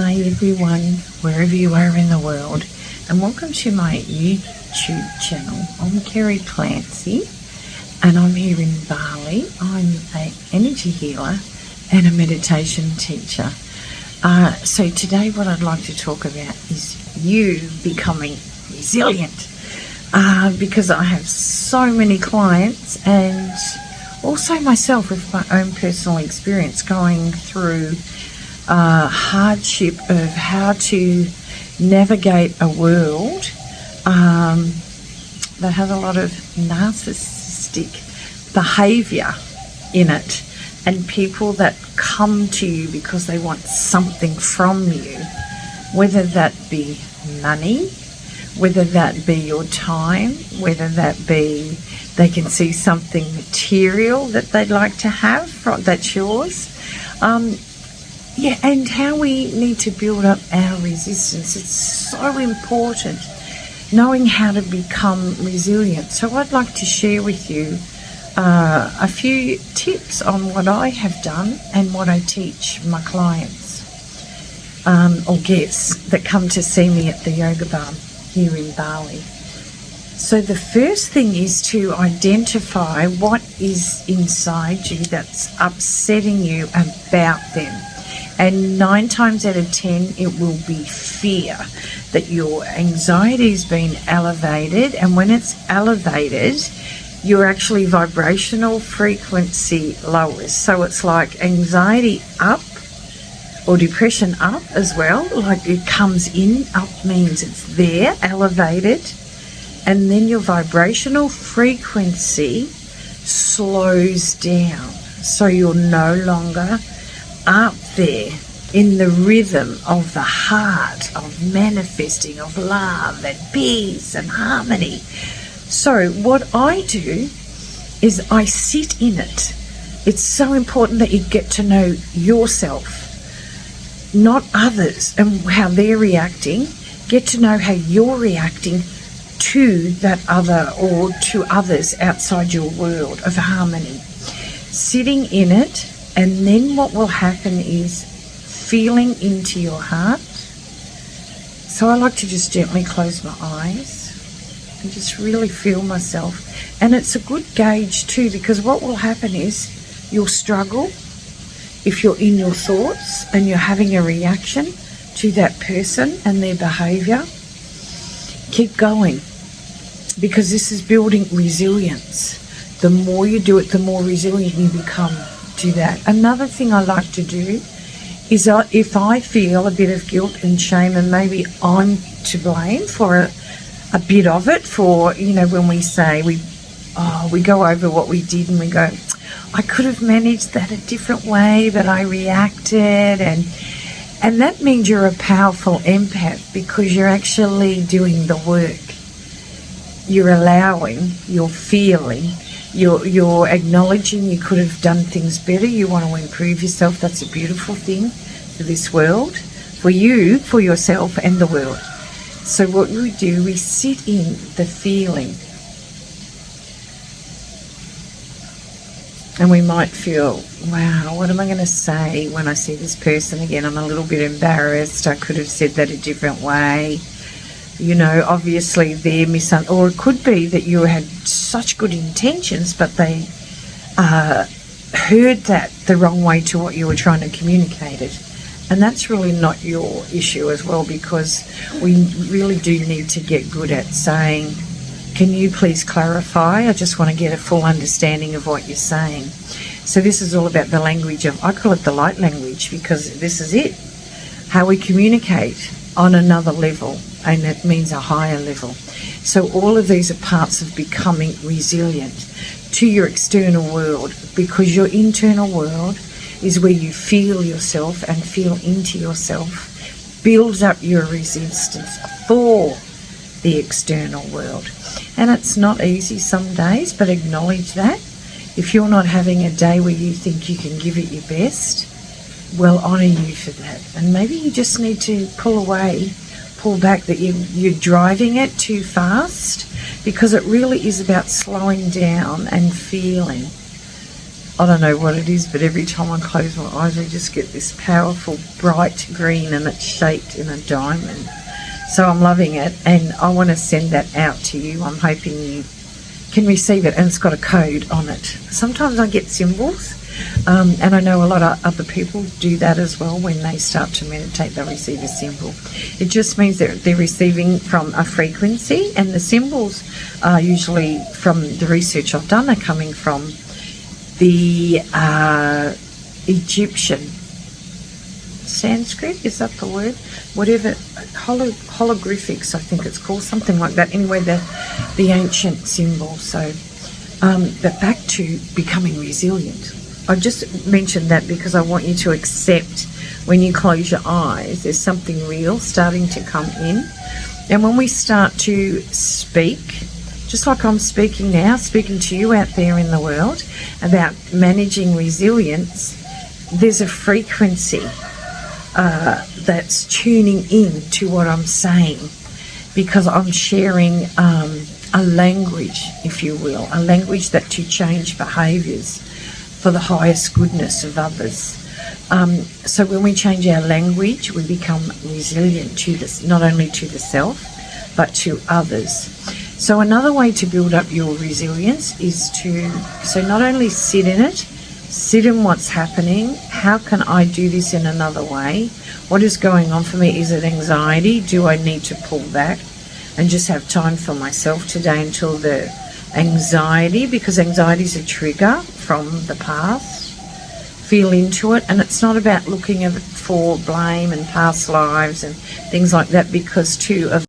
Hi everyone, wherever you are in the world, and welcome to my YouTube channel. I'm Kerry Clancy and I'm here in Bali. I'm an energy healer and a meditation teacher. So today what I'd like to talk about is you becoming resilient, because I have so many clients and also myself with my own personal experience going through hardship of how to navigate a world that has a lot of narcissistic behavior in it, and people that come to you because they want something from you, whether that be money, whether that be your time, whether that be they can see something material that they'd like to have that's yours. And how we need to build up our resistance. It's so important knowing how to become resilient. So I'd like to share with you a few tips on what I have done and what I teach my clients or guests that come to see me at the yoga bar here in Bali. So the first thing is to identify what is inside you that's upsetting you about them. And 9 times out of 10, it will be fear, that your anxiety has been elevated. And when it's elevated, your actually vibrational frequency lowers. So it's like anxiety up or depression up as well. Like it comes in, up means it's there, elevated. And then your vibrational frequency slows down. So you're no longer up there in the rhythm of the heart, of manifesting, of love and peace and harmony. So what I do is I sit in it. It's so important that you get to know yourself, not others and how they're reacting. Get to know how you're reacting to that other or to others outside your world of harmony. Sitting in it. And then what will happen is feeling into your heart. So I like to just gently close my eyes and just really feel myself. And it's a good gauge too, because what will happen is you'll struggle if you're in your thoughts and you're having a reaction to that person and their behaviour. Keep going, because this is building resilience. The more you do it, the more resilient you become. Do that. Another thing I like to do is if I feel a bit of guilt and shame, and maybe I'm to blame for a bit of it, for, you know, when we say we go over what we did and we go, I could have managed that a different way, but I reacted, and that means you're a powerful empath, because you're actually doing the work. You're allowing, you're feeling, you're acknowledging you could have done things better. You want to improve yourself. That's a beautiful thing for this world, for you, for yourself and the world. So what we do, we sit in the feeling. And we might feel, wow, what am I going to say when I see this person again? I'm a little bit embarrassed. I could have said that a different way. You know, obviously they're or it could be that you had such good intentions, but they heard that the wrong way to what you were trying to communicate it. And that's really not your issue as well, because we really do need to get good at saying, can you please clarify? I just want to get a full understanding of what you're saying. So this is all about the language of, I call it the light language, because this is it, how we communicate on another level. And it means a higher level. So all of these are parts of becoming resilient to your external world, because your internal world is where you feel yourself and feel into yourself, builds up your resistance for the external world. And it's not easy some days, but acknowledge that. If you're not having a day where you think you can give it your best, well, honour you for that. And maybe you just need to pull back, that you're driving it too fast, because it really is about slowing down and feeling. I don't know what it is, but every time I close my eyes, I just get this powerful, bright green, and it's shaped in a diamond. So I'm loving it, and I want to send that out to you. I'm hoping you can receive it, and it's got a code on it. Sometimes I get symbols, and I know a lot of other people do that as well. When they start to meditate, they receive a symbol. It just means that they're receiving from a frequency, and the symbols are usually, from the research I've done, are coming from the Egyptian, Sanskrit, is that the word? Whatever, holographics, I think it's called, something like that. Anyway, the ancient symbol. So, but back to becoming resilient. I just mentioned that because I want you to accept, when you close your eyes, there's something real starting to come in. And when we start to speak, just like I'm speaking now, speaking to you out there in the world about managing resilience, there's a frequency that's tuning in to what I'm saying, because I'm sharing a language, if you will, a language that to change behaviours for the highest goodness of others. So when we change our language, we become resilient to this, not only to the self, but to others. So another way to build up your resilience is to, so not only sit in it, sit in what's happening. How can I do this in another way? What is going on for me? Is it anxiety? Do I need to pull back and just have time for myself today until the anxiety, because anxiety is a trigger from the past, feel into it. And it's not about looking at it for blame and past lives and things like that, because too of